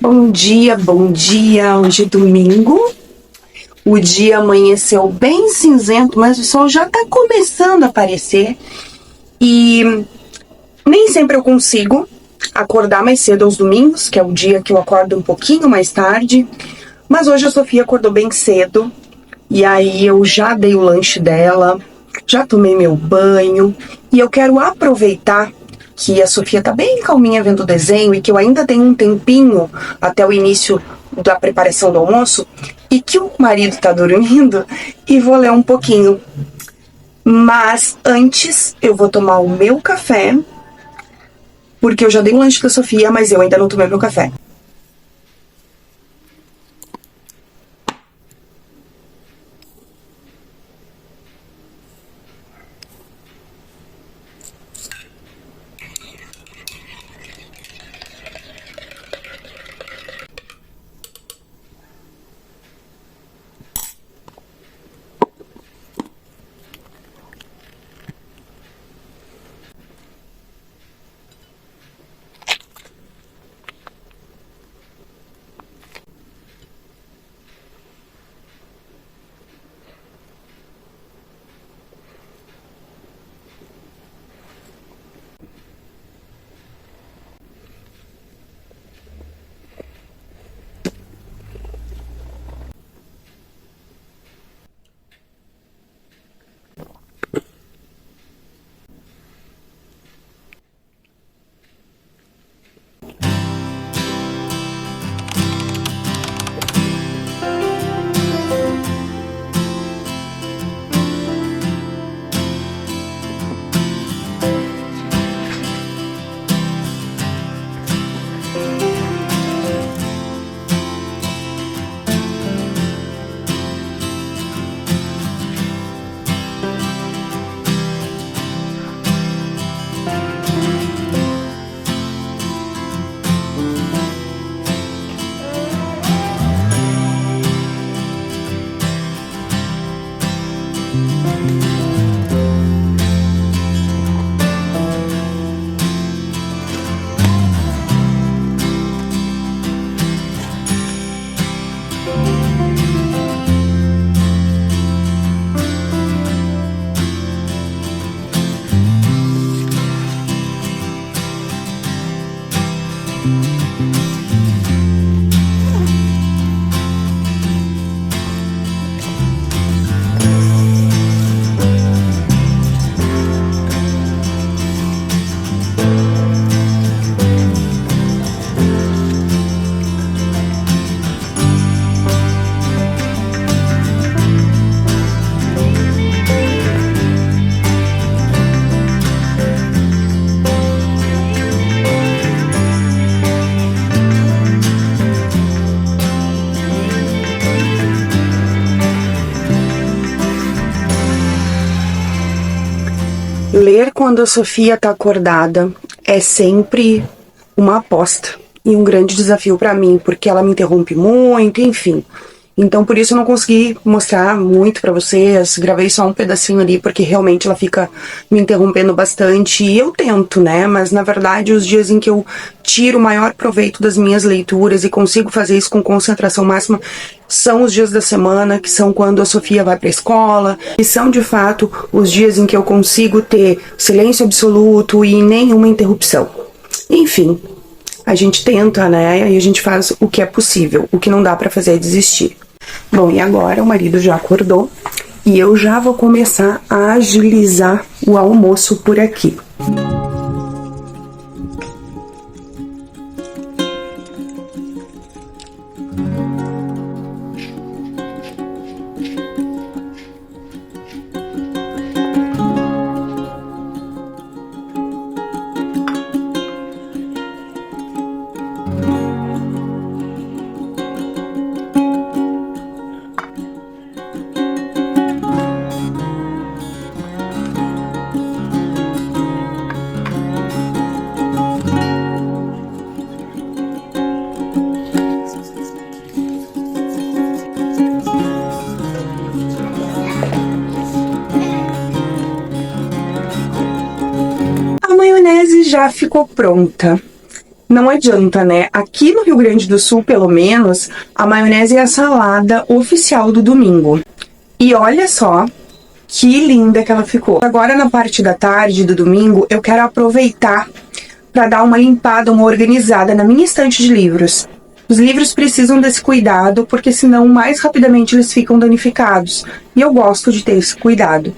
Bom dia, bom dia. Hoje é domingo. O dia amanheceu bem cinzento, mas o sol já tá começando a aparecer. E nem sempre eu consigo acordar mais cedo aos domingos, que é o dia que eu acordo um pouquinho mais tarde. Mas hoje a Sofia acordou bem cedo. E aí eu já dei o lanche dela, já tomei meu banho. E eu quero aproveitar que a Sofia tá bem calminha vendo o desenho e que eu ainda tenho um tempinho até o início da preparação do almoço e que o marido tá dormindo e vou ler um pouquinho. Mas antes eu vou tomar o meu café, porque eu já dei o lanche da Sofia, mas eu ainda não tomei meu café. Ler quando a Sofia tá acordada é sempre uma aposta e um grande desafio pra mim, porque ela me interrompe muito, enfim. Então por isso eu não consegui mostrar muito pra vocês, gravei só um pedacinho ali, porque realmente ela fica me interrompendo bastante e eu tento, né? Mas na verdade os dias em que eu tiro o maior proveito das minhas leituras e consigo fazer isso com concentração máxima são os dias da semana, que são quando a Sofia vai pra escola, e são de fato os dias em que eu consigo ter silêncio absoluto e nenhuma interrupção. Enfim, a gente tenta, né? E a gente faz o que é possível, o que não dá pra fazer é desistir. Bom, e agora o marido já acordou e eu já vou começar a agilizar o almoço por aqui. Já ficou pronta. não adianta, né? Aqui no Rio Grande do Sul, pelo menos, a maionese é a salada oficial do domingo. E olha só que linda que ela ficou. Agora, na parte da tarde do domingo, eu quero aproveitar para dar uma limpada, uma organizada na minha estante de livros. Os livros precisam desse cuidado, porque senão mais rapidamente eles ficam danificados. E eu gosto de ter esse cuidado.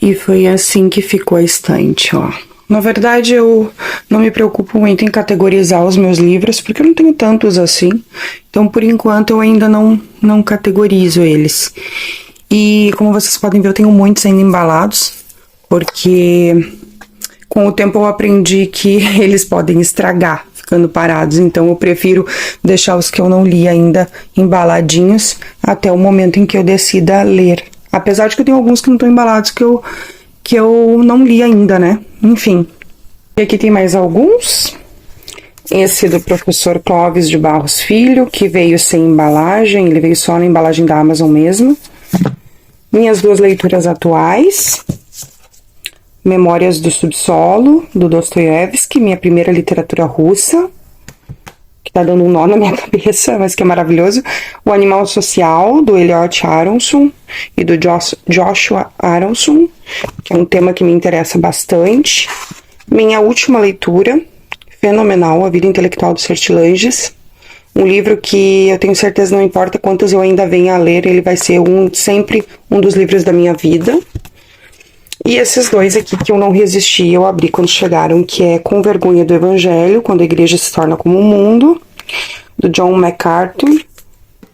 E foi assim que ficou a estante, ó. Na verdade, eu não me preocupo muito em categorizar os meus livros, porque eu não tenho tantos assim. Então, por enquanto, eu ainda não categorizo eles. E, como vocês podem ver, eu tenho muitos ainda embalados, porque com o tempo eu aprendi que eles podem estragar ficando parados. Então, eu prefiro deixar os que eu não li ainda embaladinhos até o momento em que eu decida ler. Apesar de que eu tenho alguns que não estão embalados que eu não li ainda, né? Enfim. E aqui tem mais alguns. Esse do professor Clóvis de Barros Filho, que veio sem embalagem. Ele veio só na embalagem da Amazon mesmo. Minhas duas leituras atuais. Memórias do Subsolo, do Dostoiévski. Minha primeira literatura russa. Que tá dando um nó na minha cabeça, mas que é maravilhoso. O Animal Social, do Eliot Aronson e do Joshua Aronson, que é um tema que me interessa bastante. Minha última leitura, fenomenal, A Vida Intelectual dos Sertilanges. Um livro que eu tenho certeza, não importa quantos eu ainda venha a ler, ele vai ser sempre um dos livros da minha vida. E esses dois aqui que eu não resisti, eu abri quando chegaram, que é Com Vergonha do Evangelho, Quando a Igreja se Torna como o Mundo, do John MacArthur,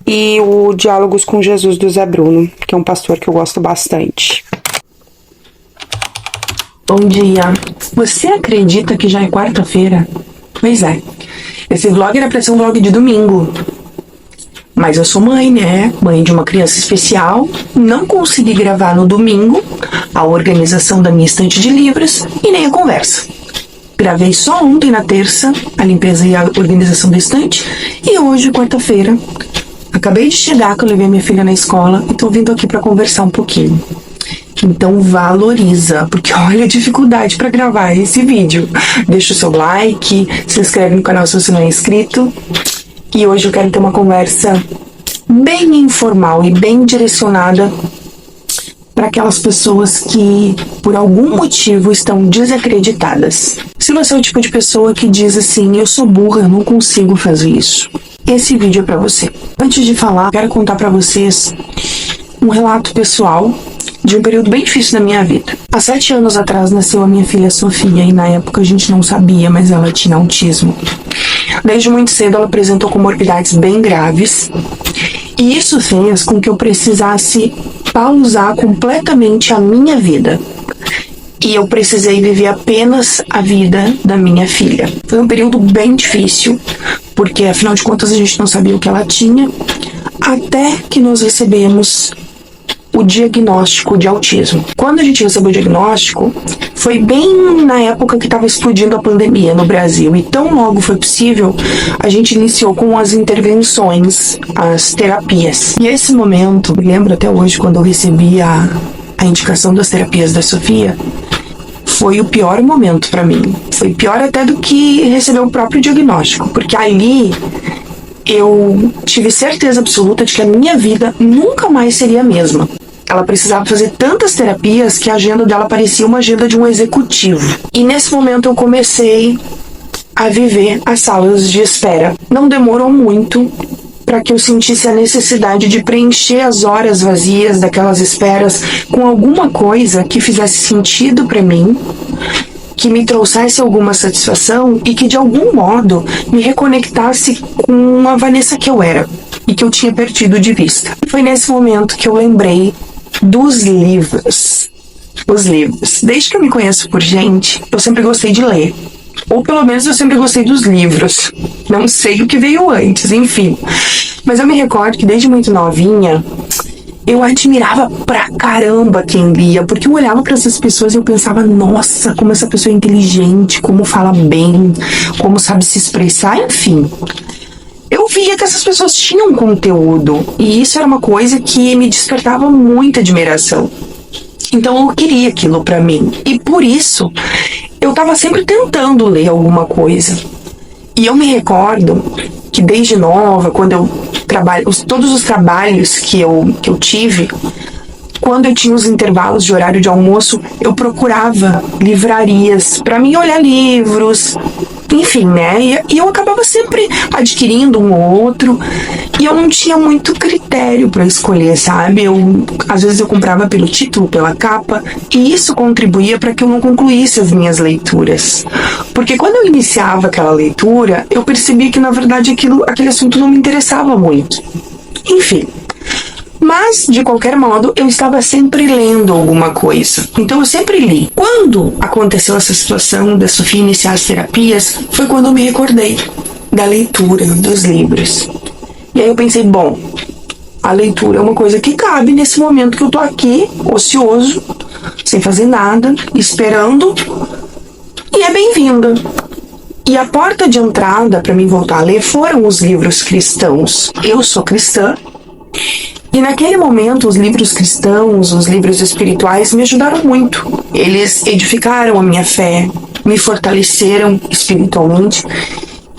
e o Diálogos com Jesus, do Zé Bruno, que é um pastor que eu gosto bastante. Bom dia. Você acredita que já é quarta-feira? Pois é. Esse vlog era pra ser um vlog de domingo. Mas eu sou mãe, né? Mãe de uma criança especial. Não consegui gravar no domingo a organização da minha estante de livros e nem a conversa. Gravei só ontem, na terça, a limpeza e a organização da estante. E hoje, quarta-feira, acabei de chegar, que eu levei minha filha na escola e tô vindo aqui pra conversar um pouquinho. Então valoriza, porque olha a dificuldade para gravar esse vídeo. Deixa o seu like, se inscreve no canal se você não é inscrito. E hoje eu quero ter uma conversa bem informal e bem direcionada para aquelas pessoas que, por algum motivo, estão desacreditadas. Se você é o tipo de pessoa que diz assim, eu sou burra, eu não consigo fazer isso, esse vídeo é para você. Antes de falar, quero contar para vocês um relato pessoal de um período bem difícil da minha vida. Há 7 anos atrás nasceu a minha filha Sofia e na época a gente não sabia, mas ela tinha autismo. Desde muito cedo ela apresentou comorbidades bem graves e isso fez com que eu precisasse pausar completamente a minha vida. E eu precisei viver apenas a vida da minha filha. Foi um período bem difícil, porque afinal de contas a gente não sabia o que ela tinha, até que nós recebemos o diagnóstico de autismo. Quando a gente recebeu o diagnóstico, foi bem na época que estava explodindo a pandemia no Brasil. E tão logo foi possível, a gente iniciou com as intervenções, as terapias. E esse momento, me lembro até hoje, quando eu recebi a indicação das terapias da Sofia, foi o pior momento para mim. Foi pior até do que receber o próprio diagnóstico, porque ali eu tive certeza absoluta de que a minha vida nunca mais seria a mesma. Ela precisava fazer tantas terapias que a agenda dela parecia uma agenda de um executivo. E nesse momento eu comecei a viver as salas de espera. Não demorou muito para que eu sentisse a necessidade de preencher as horas vazias daquelas esperas com alguma coisa que fizesse sentido para mim, que me trouxesse alguma satisfação e que de algum modo me reconectasse com a Vanessa que eu era e que eu tinha perdido de vista. Foi nesse momento que eu lembrei dos livros. Os livros. Desde que eu me conheço por gente, eu sempre gostei de ler. Ou pelo menos eu sempre gostei dos livros. Não sei o que veio antes, enfim. Mas eu me recordo que desde muito novinha, eu admirava pra caramba quem lia, porque eu olhava pra essas pessoas e eu pensava, nossa, como essa pessoa é inteligente, como fala bem, como sabe se expressar, enfim. Eu via que essas pessoas tinham conteúdo, e isso era uma coisa que me despertava muita admiração. Então eu queria aquilo pra mim, e por isso eu tava sempre tentando ler alguma coisa. E eu me recordo que desde nova, quando eu todos os trabalhos que eu tive, quando eu tinha os intervalos de horário de almoço, eu procurava livrarias para mim olhar livros, enfim, né? E eu acabava sempre adquirindo um ou outro, e eu não tinha muito critério para escolher, sabe? Às vezes eu comprava pelo título, pela capa, e isso contribuía para que eu não concluísse as minhas leituras. Porque quando eu iniciava aquela leitura, eu percebia que, na verdade, aquele assunto não me interessava muito. Enfim. Mas, de qualquer modo, eu estava sempre lendo alguma coisa. Então eu sempre li. Quando aconteceu essa situação da Sofia iniciar as terapias, foi quando eu me recordei da leitura dos livros. E aí eu pensei, bom, a leitura é uma coisa que cabe nesse momento que eu tô aqui, ocioso, sem fazer nada, esperando, e é bem-vinda. E a porta de entrada para mim voltar a ler foram os livros cristãos. Eu sou cristã, e naquele momento os livros cristãos, os livros espirituais me ajudaram muito. Eles edificaram a minha fé, me fortaleceram espiritualmente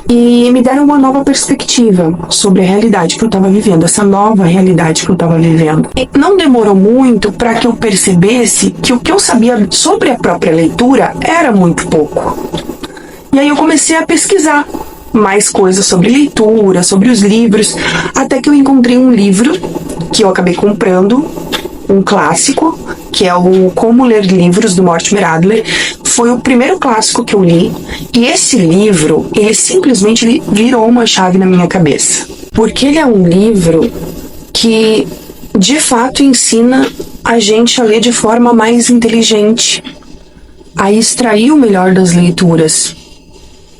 e me deram uma nova perspectiva sobre a realidade que eu estava vivendo, essa nova realidade que eu estava vivendo. E não demorou muito para que eu percebesse que o que eu sabia sobre a própria leitura era muito pouco. E aí eu comecei a pesquisar mais coisas sobre leitura, sobre os livros, até que eu encontrei um livro que eu acabei comprando, um clássico, que é o Como Ler Livros, do Mortimer Adler. Foi o primeiro clássico que eu li, e esse livro, ele simplesmente virou uma chave na minha cabeça. Porque ele é um livro que, de fato, ensina a gente a ler de forma mais inteligente, a extrair o melhor das leituras.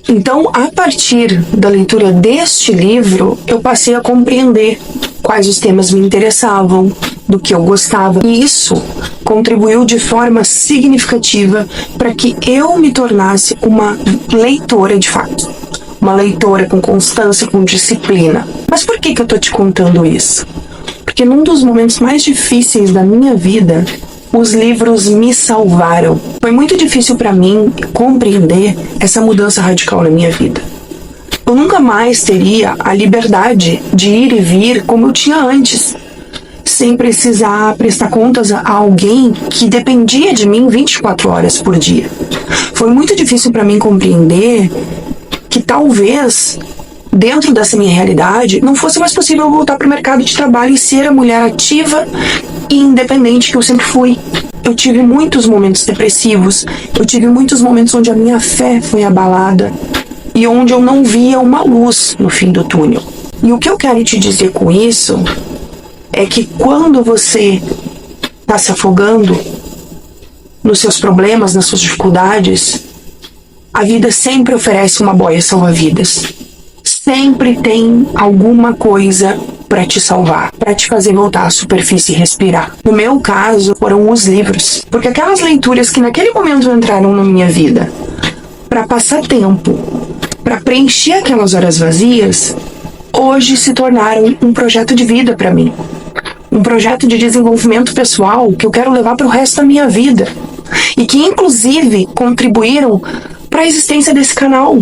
Então, a partir da leitura deste livro, eu passei a compreender quais os temas me interessavam, do que eu gostava. E isso contribuiu de forma significativa para que eu me tornasse uma leitora de fato. Uma leitora com constância, com disciplina. Mas por que eu tô te contando isso? Porque num dos momentos mais difíceis da minha vida, os livros me salvaram. Foi muito difícil para mim compreender essa mudança radical na minha vida. Eu nunca mais teria a liberdade de ir e vir como eu tinha antes, sem precisar prestar contas a alguém que dependia de mim 24 horas por dia. Foi muito difícil para mim compreender que talvez, dentro dessa minha realidade, não fosse mais possível voltar para o mercado de trabalho e ser a mulher ativa e independente que eu sempre fui. Eu tive muitos momentos depressivos, eu tive muitos momentos onde a minha fé foi abalada e onde eu não via uma luz no fim do túnel. E o que eu quero te dizer com isso é que quando você está se afogando nos seus problemas, nas suas dificuldades, a vida sempre oferece uma boia salva-vidas. Sempre tem alguma coisa para te salvar, para te fazer voltar à superfície e respirar. No meu caso, foram os livros. Porque aquelas leituras que naquele momento entraram na minha vida para passar tempo, para preencher aquelas horas vazias, hoje se tornaram um projeto de vida para mim. Um projeto de desenvolvimento pessoal que eu quero levar para o resto da minha vida. E que, inclusive, contribuíram para a existência desse canal.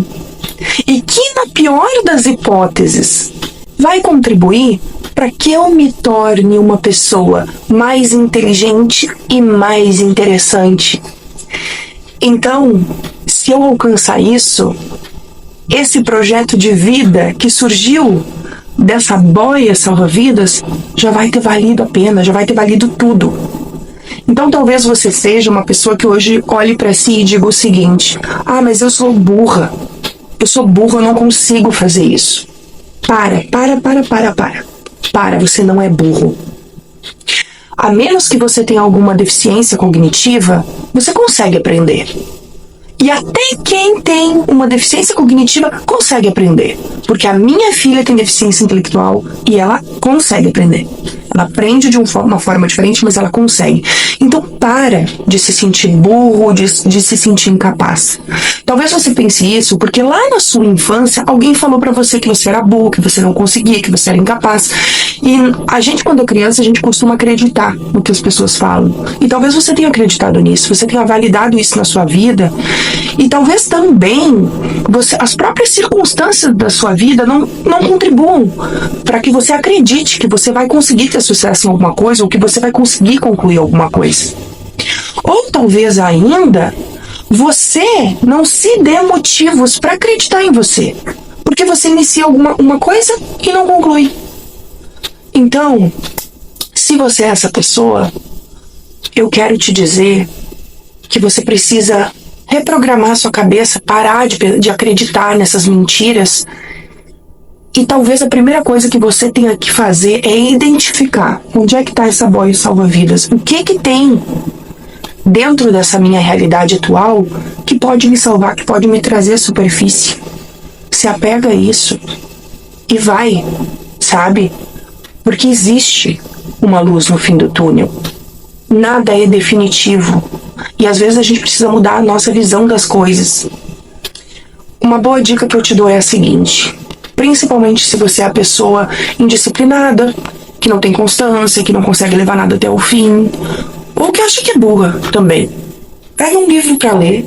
E que, na pior das hipóteses, vai contribuir para que eu me torne uma pessoa mais inteligente e mais interessante. Então, se eu alcançar isso, esse projeto de vida que surgiu dessa boia salva-vidas já vai ter valido a pena, já vai ter valido tudo. Então talvez você seja uma pessoa que hoje olhe para si e diga o seguinte: ah, mas eu sou burra, eu não consigo fazer isso. Para, você não é burro. A menos que você tenha alguma deficiência cognitiva, você consegue aprender. E até quem tem uma deficiência cognitiva consegue aprender. Porque a minha filha tem deficiência intelectual e ela consegue aprender. Ela aprende de uma forma diferente, mas ela consegue. Então para de se sentir burro, de se sentir incapaz. Talvez você pense isso porque lá na sua infância alguém falou pra você que você era burro, que você não conseguia, que você era incapaz. E a gente, quando é criança, a gente costuma acreditar no que as pessoas falam. E talvez você tenha acreditado nisso, você tenha validado isso na sua vida. E talvez também as próprias circunstâncias da sua vida não contribuam para que você acredite que você vai conseguir ter sucesso em alguma coisa ou que você vai conseguir concluir alguma coisa. Ou talvez ainda você não se dê motivos para acreditar em você, porque você inicia uma coisa e não conclui. Então, se você é essa pessoa, eu quero te dizer que você precisa reprogramar sua cabeça, parar de acreditar nessas mentiras. E talvez a primeira coisa que você tenha que fazer é identificar onde é que está essa boia salva-vidas. O que tem dentro dessa minha realidade atual que pode me salvar, que pode me trazer à superfície. Se apega a isso e vai, sabe? Porque existe uma luz no fim do túnel. Nada é definitivo. E às vezes a gente precisa mudar a nossa visão das coisas. Uma boa dica que eu te dou é a seguinte: principalmente se você é a pessoa indisciplinada, que não tem constância, que não consegue levar nada até o fim, ou que acha que é burra também. Pega um livro para ler.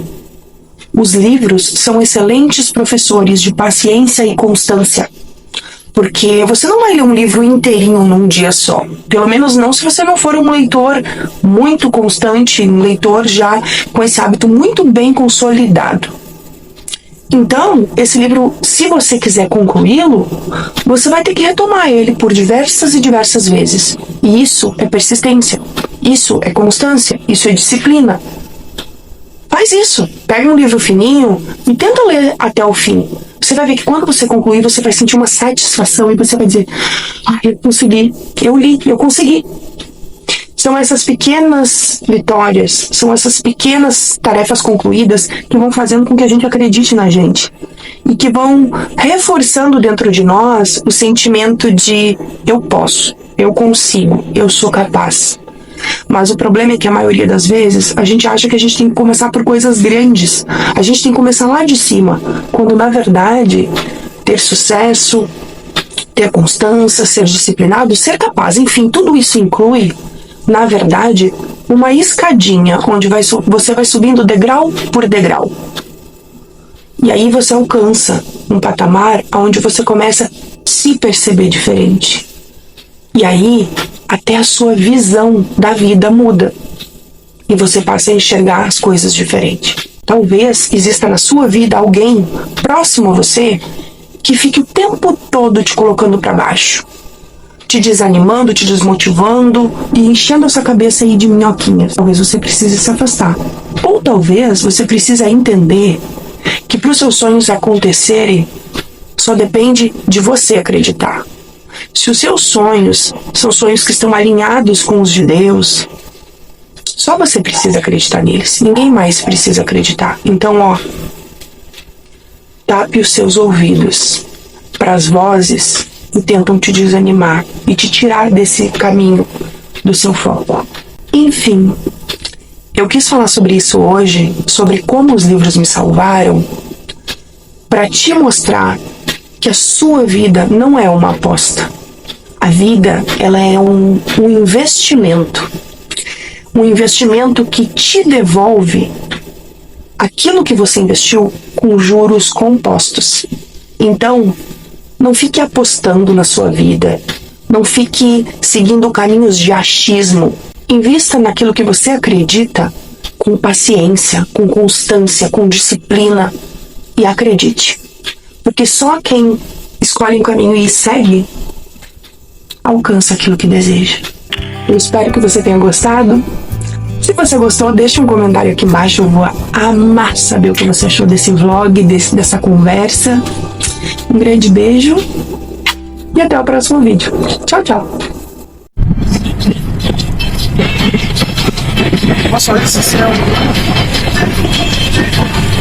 Os livros são excelentes professores de paciência e constância. Porque você não vai ler um livro inteirinho num dia só. Pelo menos não se você não for um leitor muito constante, um leitor já com esse hábito muito bem consolidado. Então, esse livro, se você quiser concluí-lo, você vai ter que retomar ele por diversas e diversas vezes. E isso é persistência, isso é constância, isso é disciplina. Faz isso. Pega um livro fininho e tenta ler até o fim. Você vai ver que quando você concluir, você vai sentir uma satisfação e você vai dizer: ah, eu consegui, eu li, eu consegui. São essas pequenas vitórias, são essas pequenas tarefas concluídas que vão fazendo com que a gente acredite na gente e que vão reforçando dentro de nós o sentimento de eu posso, eu consigo, eu sou capaz. Mas o problema é que a maioria das vezes a gente acha que a gente tem que começar por coisas grandes, a gente tem que começar lá de cima, quando na verdade ter sucesso, ter constância, ser disciplinado, ser capaz, enfim, tudo isso inclui, na verdade, uma escadinha onde você vai subindo degrau por degrau. E aí você alcança um patamar onde você começa a se perceber diferente. E aí, até a sua visão da vida muda. E você passa a enxergar as coisas diferente. Talvez exista na sua vida alguém próximo a você que fique o tempo todo te colocando para baixo, te desanimando, te desmotivando e enchendo essa cabeça aí de minhoquinhas. Talvez você precise se afastar. Ou talvez você precise entender que para os seus sonhos acontecerem, só depende de você acreditar. Se os seus sonhos são sonhos que estão alinhados com os de Deus, só você precisa acreditar neles. Ninguém mais precisa acreditar. Então, tape os seus ouvidos para as vozes que tentam te desanimar e te tirar desse caminho do seu foco. Enfim, eu quis falar sobre isso hoje, sobre como os livros me salvaram, para te mostrar que a sua vida não é uma aposta. A vida, ela é um investimento. Um investimento que te devolve aquilo que você investiu com juros compostos. Então, não fique apostando na sua vida. Não fique seguindo caminhos de achismo. Invista naquilo que você acredita com paciência, com constância, com disciplina. E acredite. Porque só quem escolhe um caminho e segue, alcança aquilo que deseja. Eu espero que você tenha gostado. Se você gostou, deixa um comentário aqui embaixo. Eu vou amar saber o que você achou desse vlog, dessa conversa. Um grande beijo e até o próximo vídeo. Tchau, tchau. Nossa, olha esse céu.